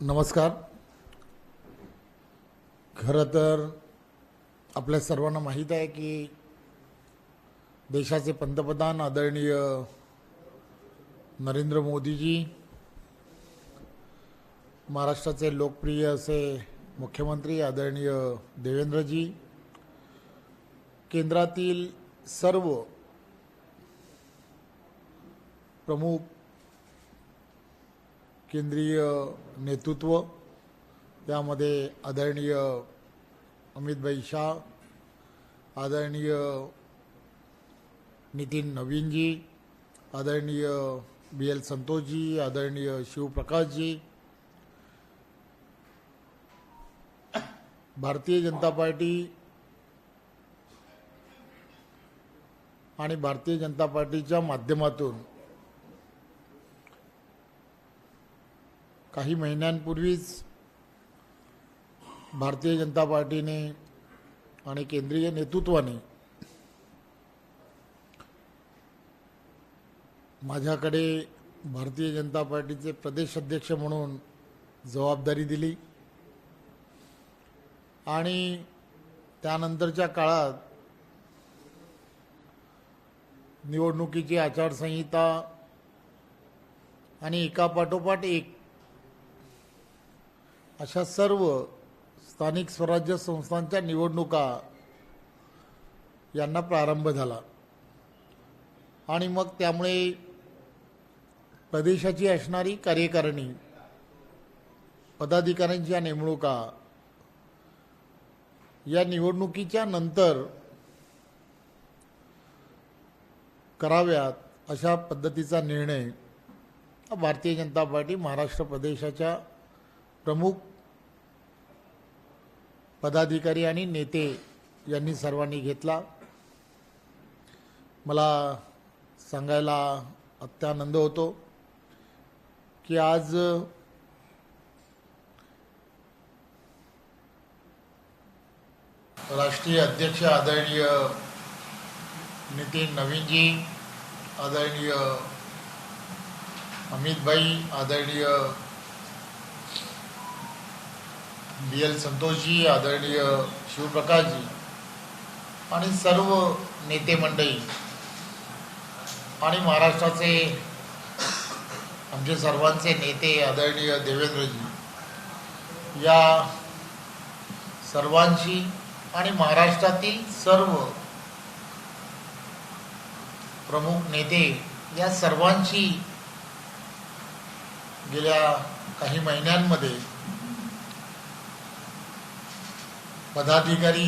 नमस्कार. खरं तर आपल्या सर्वांना माहीत आहे की देशाचे पंतप्रधान आदरणीय नरेंद्र मोदीजी, महाराष्ट्राचे लोकप्रिय असे मुख्यमंत्री आदरणीय देवेंद्रजी, केंद्रातील सर्व प्रमुख केंद्रीय नेतृत्व, त्यामध्ये आदरणीय अमित शाह, आदरणीय नितीन नवीनजी, आदरणीय BL संतोषजी, आदरणीय शिवप्रकाशजी, भारतीय जनता पार्टी आणि भारतीय जनता पार्टीच्या माध्यमातून काही महिन्यांपूर्वीच भारतीय जनता पार्टीने आणि केंद्रीय नेतृत्वाने माझ्याकडे भारतीय जनता पार्टीचे प्रदेश अध्यक्ष म्हणून जबाबदारी दिली आणि त्यानंतरच्या काळात निवडणुकीची आचारसंहिता आणि एकापाठोपाठ एक अशा सर्व स्थानिक स्वराज्य संस्थांच्या निवडणुका यांना प्रारंभ झाला आणि मग त्यामुळे प्रदेशाची असणारी कार्यकारिणी, पदाधिकाऱ्यांच्या नेमणुका या निवडणुकीच्या नंतर कराव्यात अशा पद्धतीचा निर्णय भारतीय जनता पार्टी महाराष्ट्र प्रदेशाच्या प्रमुख पदाधिकारी आणि नेते यांनी सर्वांनी घेतला. मला सांगायला अत्यानंद होतो की आज राष्ट्रीय अध्यक्ष आदरणीय नितीन नवीनजी, आदरणीय अमित भाई, आदरणीय BL संतोषजी, आदरणीय शिवप्रकाशजी आणि सर्व नेते मंडळी आणि महाराष्ट्राचे आमचे सर्वांचे नेते आदरणीय देवेंद्रजी, या सर्वांशी आणि महाराष्ट्रातील सर्व प्रमुख नेते या सर्वांशी गेल्या काही महिन्यांमध्ये पदाधिकारी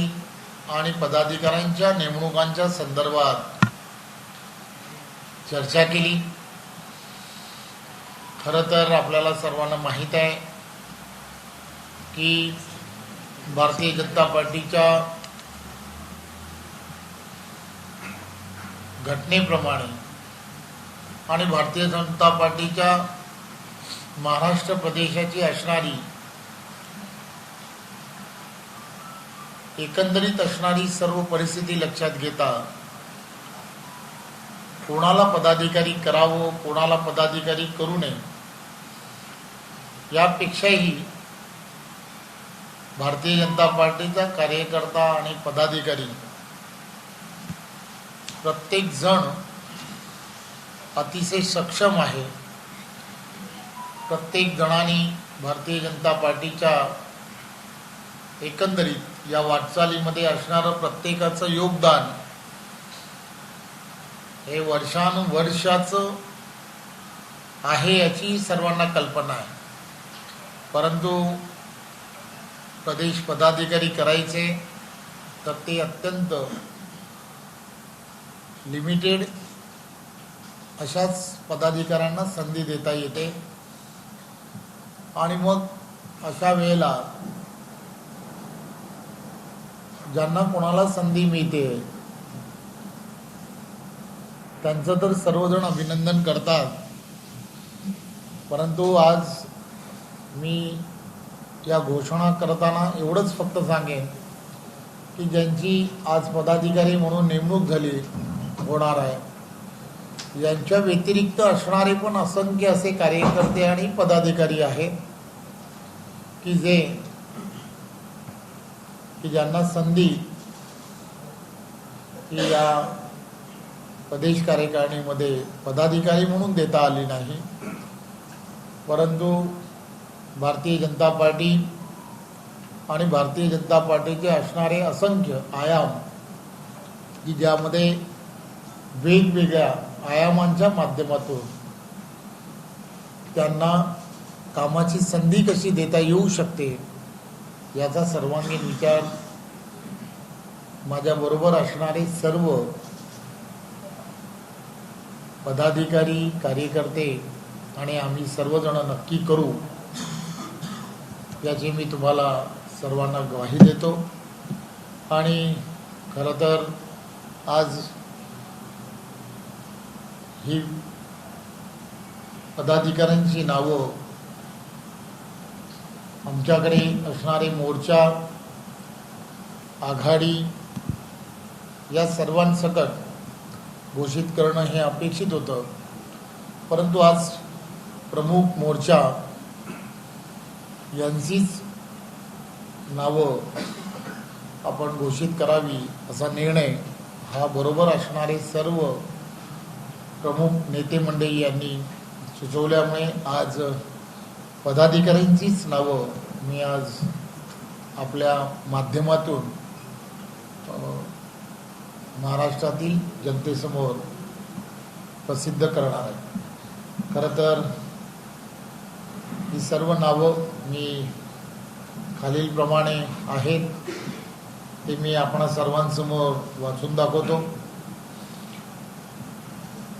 आणि पदाधिकाऱ्यांच्या नेमणुकांच्या संदर्भात चर्चा केली. खरं तर आपल्याला सर्वांना माहीत आहे की भारतीय जनता पार्टीच्या घटनेप्रमाणे आणि भारतीय जनता पार्टीच्या महाराष्ट्र प्रदेशाची असणारी एकंदरीत असणारी सर्व परिस्थिती लक्षात घेता कोणाला पदाधिकारी करावं, कोणाला पदाधिकारी करू नये, यापेक्षाही भारतीय जनता पार्टीचा कार्यकर्ता आणि पदाधिकारी प्रत्येक जण अतिशय सक्षम आहे. प्रत्येक जणांनी भारतीय जनता पार्टीच्या एकंदरीत या वाटचालीमध्ये असणारं प्रत्येकाचं योगदान हे वर्षानुवर्षाचं आहे याची सर्वांना कल्पना आहे. परंतु प्रदेश पदाधिकारी करायचे तर ते अत्यंत लिमिटेड अशाच पदाधिकाऱ्यांना संधी देता येते आणि मग अशा वेळेला ज्यांना कोणाला संधी मिळते त्यांचं तर सर्वजण अभिनंदन करतात. परंतु आज मी या घोषणा करताना एवढंच फक्त सांगेन की ज्यांची आज पदाधिकारी म्हणून नेमणूक झाली होणार आहे, यांच्या व्यतिरिक्त असणारे पण असंख्य असे कार्यकर्ते आणि पदाधिकारी आहेत की ज्यांना संधी की या प्रदेश कार्यकारिणीमध्ये पदाधिकारी म्हणून देता आली नाही, परंतु भारतीय जनता पार्टी आणि भारतीय जनता पार्टीचे असणारे असंख्य आयाम की ज्यामध्ये वेगवेगळ्या आयामांच्या माध्यमातून त्यांना कामाची संधी कशी देता येऊ शकते याचा सर्वांगीण विचार माझ्याबरोबर असणारे सर्व पदाधिकारी, कार्यकर्ते आणि आम्ही सर्वजण नक्की करू याची मी तुम्हाला सर्वांना ग्वाही देतो. आणि खरं तर आज ही पदाधिकाऱ्यांची नावं आमच्याकडे असणारे मोर्चा, आघाडी या सर्वांसकट घोषित करणं हे अपेक्षित होतं, परंतु आज प्रमुख मोर्चा यांचीच नावं आपण घोषित करावी असा निर्णय हा बरोबर असणारे सर्व प्रमुख नेते मंडळी यांनी सुचवल्यामुळे आज पदाधिकाऱ्यांचीच नावं मी आज आपल्या माध्यमातून महाराष्ट्रातील जनतेसमोर प्रसिद्ध करणार आहे. खरं तर ही सर्व नावं मी खालीलप्रमाणे आहेत ते मी आपणा सर्वांसमोर वाचून दाखवतो.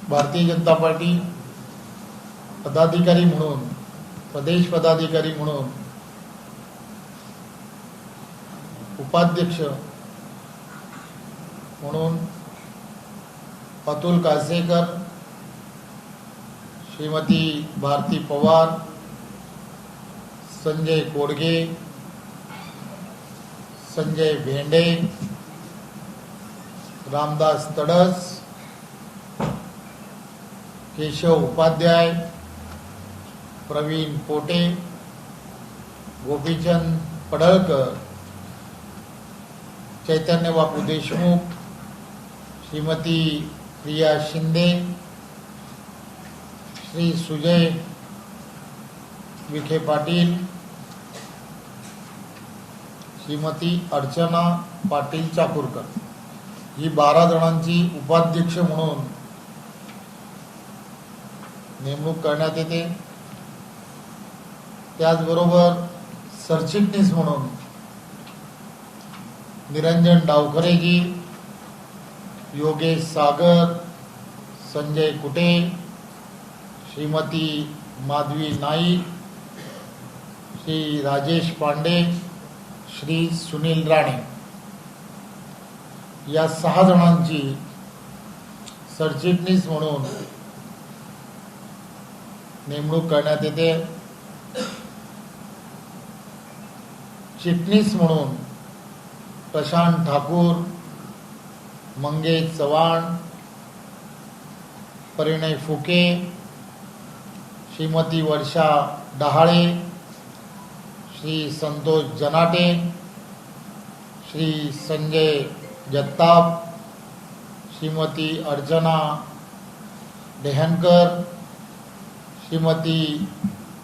भारतीय जनता पार्टी पदाधिकारी म्हणून, प्रदेश पदाधिकारी म्हणून उपाध्यक्ष म्हणून अतुल कासेकर, श्रीमती भारती पवार, संजय कोडगे, संजय भेंडे, रामदास तडस, केशव उपाध्याय, प्रवीण पोटे, गोपीचंद पडळकर, चैतन्य बापू देशमुख, श्रीमती प्रिया शिंदे, श्री सुजय विखे पाटील, श्रीमती अर्चना पाटील चाकूरकर ही 12 जणांची उपाध्यक्ष म्हणून नेमणूक करण्यात येते. त्याचबरोबर सरचिटणीस म्हणून निरंजन डावखरेजी, योगेश सागर, संजय कुटे, श्रीमती माधवी नाईक, श्री राजेश पांडे, श्री सुनील राणे या 6 जणांची सरचिटणीस म्हणून नेमणूक करण्यात येते. चिटणीस म्हणून प्रशांत ठाकूर, मंगेश चव्हाण, परिणय फुके, श्रीमती वर्षा डहाळे, श्री संतोष जनाटे, श्री संजय जगताप, श्रीमती अर्चना डेहनकर, श्रीमती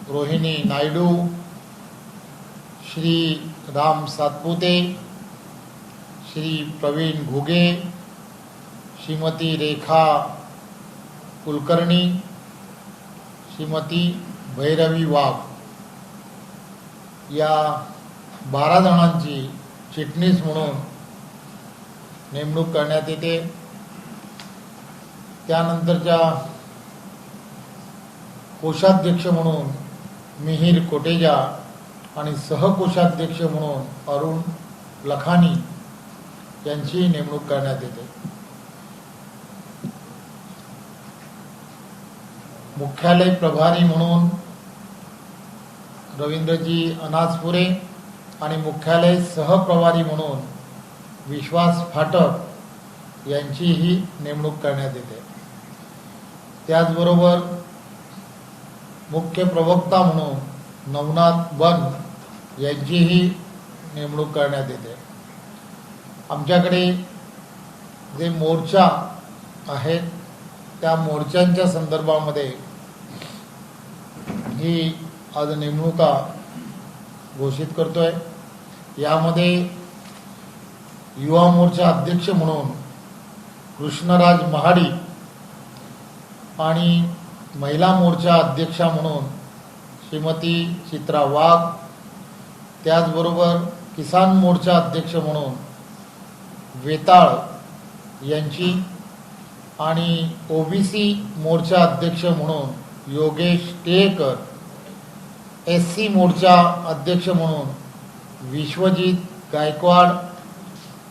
रोहिणी नायडू, श्री राम सातपुते, श्री प्रवीण घुगे, श्रीमती रेखा कुलकर्णी, श्रीमती भैरवी वाघ या 12 जणांची चिटणीस म्हणून नेमणूक करण्यात येते. त्यानंतरच्या कोषाध्यक्ष म्हणून मिहिर कोटेजा आणि सहकोषाध्यक्ष म्हणून अरुण लखानी यांची नेमणूक करण्यात येते. मुख्यालय प्रभारी म्हणून रवींद्रजी अनासपुरे आणि मुख्यालय सहप्रभारी म्हणून विश्वास फाटक यांचीही नेमणूक करण्यात येते. त्याचबरोबर मुख्य प्रवक्ता म्हणून नवनाथ बन यांचीही नेमणूक करण्यात येते. आमच्याकडे जे मोर्चा आहेत त्या मोर्चांच्या संदर्भामध्ये ही आज नेमणुका घोषित करतोय. यामध्ये युवा मोर्चा अध्यक्ष म्हणून कृष्णराज महाडी आणि महिला मोर्चा अध्यक्षा म्हणून श्रीमती चित्रा वाघ, त्याचबरोबर किसान मोर्चा अध्यक्ष म्हणून वेताळ यांची आणि ओबीसी मोर्चा अध्यक्ष म्हणून योगेश टिळेकर, एससी मोर्चा अध्यक्ष म्हणून विश्वजित गायकवाड,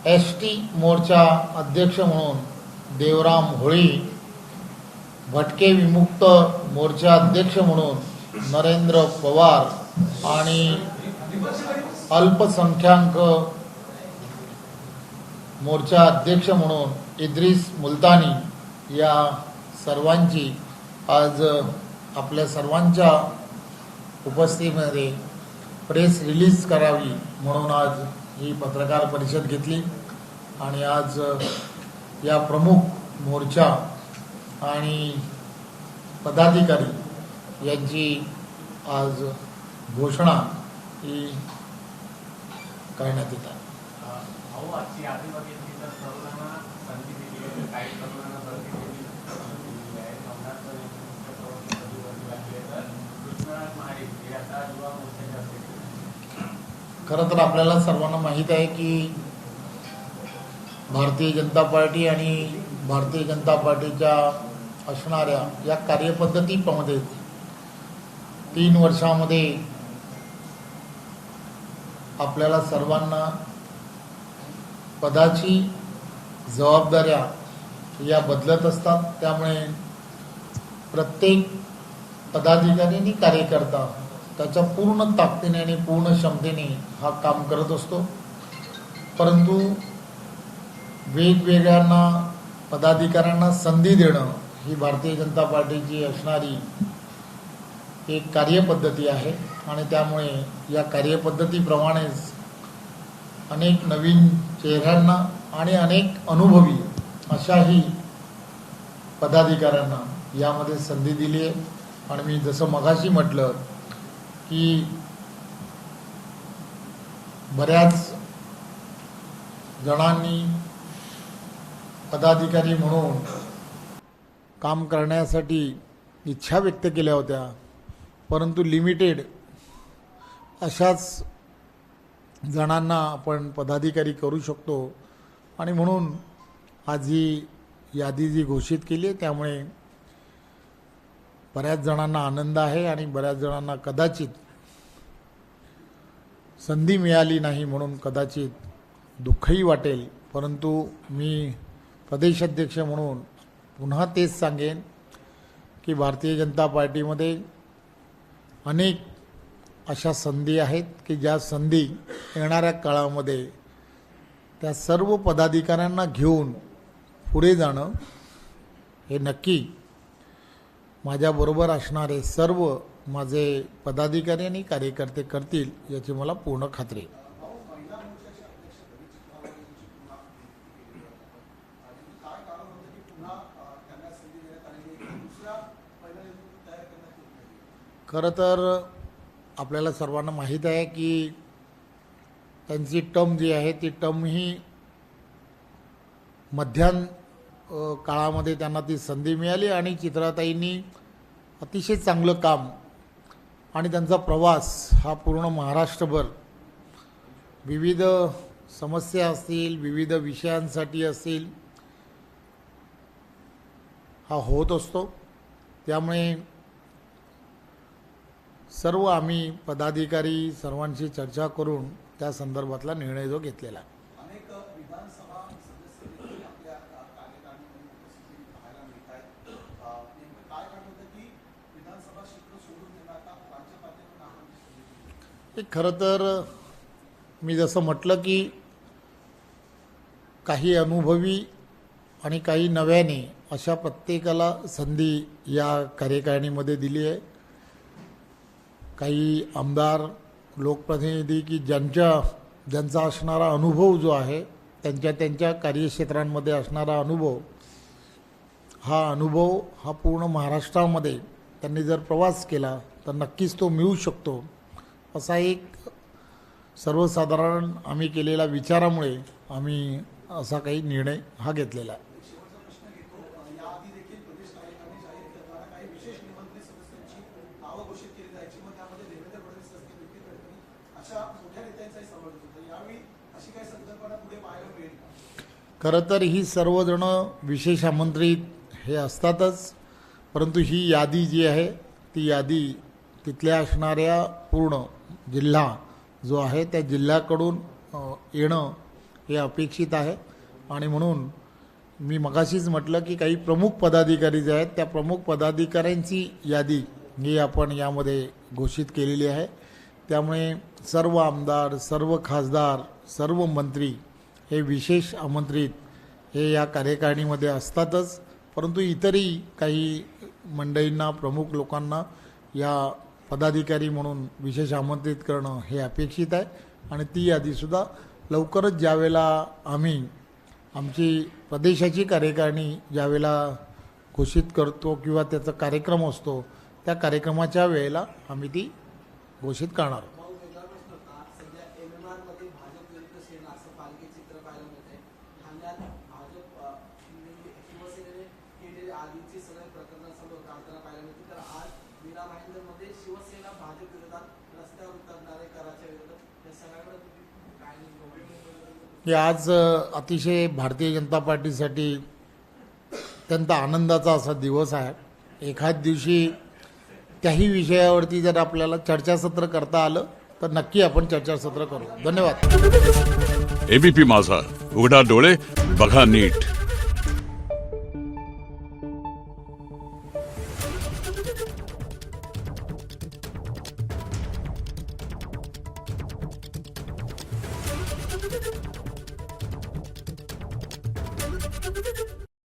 एसटी मोर्चा अध्यक्ष म्हणून देवराम होळी, भटके विमुक्त मोर्चा अध्यक्ष म्हणून नरेंद्र पवार आणि अल्पसंख्याक मोर्चा अध्यक्ष म्हणून इद्रिस मुलतानी या सर्वांची आज आपल्या सर्वांच्या उपस्थितीमध्ये प्रेस रिलीज करावी म्हणून आज ही पत्रकार परिषद घेतली. आणि आज या प्रमुख मोर्चा आणि पदाधिकारी यांची आज घोषणा ही करण्यात येत आहे. खरं तर आपल्याला सर्वांना माहीत आहे की भारतीय जनता पार्टी आणि भारतीय जनता पार्टीच्या असणाऱ्या या कार्यपद्धतीमध्ये 3 वर्षामध्ये आपल्याला सर्वांना पदाची जबाबदाऱ्या या बदलत असतात. त्यामुळे प्रत्येक पदाधिकारी आणि कार्यकर्ता त्याच्या पूर्ण ताकदीने आणि पूर्ण क्षमतेने हा काम करत असतो. परंतु वेगवेगळ्यांना पदाधिकाऱ्यांना संधी देणं ही भारतीय जनता पार्टीची असणारी एक कार्यपद्धती आहे. आणि त्यामुळे या कार्यपद्धतीप्रमाणेच अनेक नवीन चेहऱ्यांना आणि अनेक अनुभवी अशाही पदाधिकाऱ्यांना यामध्ये संधी दिली आहे. आणि मी जसं मगाशी म्हटलं की बऱ्याच जणांनी पदाधिकारी म्हणून काम करण्यासाठी इच्छा व्यक्त केल्या होत्या, परंतु लिमिटेड अशाच जणांना आपण पदाधिकारी करू शकतो. आणि म्हणून आज ही यादी जी घोषित केली आहे त्यामुळे बऱ्याच जणांना आनंद आहे आणि बऱ्याच जणांना कदाचित संधी मिळाली नाही म्हणून कदाचित दुःखही वाटेल. परंतु मी प्रदेशाध्यक्ष म्हणून पुन्हा तेच सांगेन की भारतीय जनता पार्टीमध्ये अनेक अशा संधी आहेत की ज्या संधी येणाऱ्या काळामध्ये त्या सर्व पदाधिकाऱ्यांना घेऊन पुढे जाणं हे नक्की माझ्याबरोबर असणारे सर्व माझे पदाधिकारी आणि कार्यकर्ते करतील याची मला पूर्ण खात्री आहे. खरं तर आपल्याला सर्वांना माहीत आहे की त्यांची टर्म जी आहे ती टर्म ही मध्यान काळामध्ये त्यांना ती संधी मिळाली आणि चित्राताईंनी अतिशय चांगलं काम आणि त्यांचा प्रवास हा पूर्ण महाराष्ट्रभर विविध समस्या असतील, विविध विषयांसाठी असतील हा होत असतो. त्यामुळे सर्व आम्ही पदाधिकारी सर्वांशी चर्चा करून त्या संदर्भातला निर्णय जो घेतलेला आहे. खरं तर मी जसं म्हटलं की काही अनुभवी आणि काही नव्याने अशा प्रत्येकाला संधी या कार्यकारिणीमध्ये दिली आहे. काही आमदार लोकप्रतिनिधी की ज्यांचा असणारा अनुभव जो आहे, त्यांच्या कार्यक्षेत्रांमध्ये असणारा अनुभव हा पूर्ण महाराष्ट्रामध्ये त्यांनी जर प्रवास केला तर नक्कीच तो मिळू शकतो, असा एक सर्वसाधारण आम्ही केलेल्या विचारामुळे आम्ही असा काही निर्णय हा घेतलेला आहे. खरं तर ही सर्वजण विशेष आमंत्रित हे असतातच, परंतु ही यादी जी आहे ती यादी तिथल्या असणाऱ्या पूर्ण जिल्हा जो आहे त्या जिल्ह्याकडून येणं हे अपेक्षित आहे. आणि म्हणून मी मगाशीच म्हटलं की काही प्रमुख पदाधिकारी जे आहेत त्या प्रमुख पदाधिकाऱ्यांची यादी ही आपण यामध्ये घोषित केलेली आहे. त्यामुळे सर्व आमदार, सर्व खासदार, सर्व मंत्री हे विशेष आमंत्रित हे या कार्यकारिणीमध्ये असतातच, परंतु इतरही काही मंडळींना, प्रमुख लोकांना या पदाधिकारी म्हणून विशेष आमंत्रित करणं हे अपेक्षित आहे. आणि ती यादीसुद्धा लवकरच ज्यावेळेला आम्ही आमची प्रदेशाची कार्यकारिणी ज्यावेळेला घोषित करतो किंवा त्याचा कार्यक्रम असतो त्या कार्यक्रमाच्या वेळेला आम्ही ती घोषित करणार. हे आज अतिशय भारतीय जनता पार्टीसाठी अत्यंत आनंदाचा असा दिवस आहे. एखाद दिवशी त्याही विषयावरती जर आपल्याला चर्चासत्र करता आलं तर नक्की आपण चर्चासत्र करू. धन्यवाद. एबीपी माझा, उघडा डोळे बघा नीट.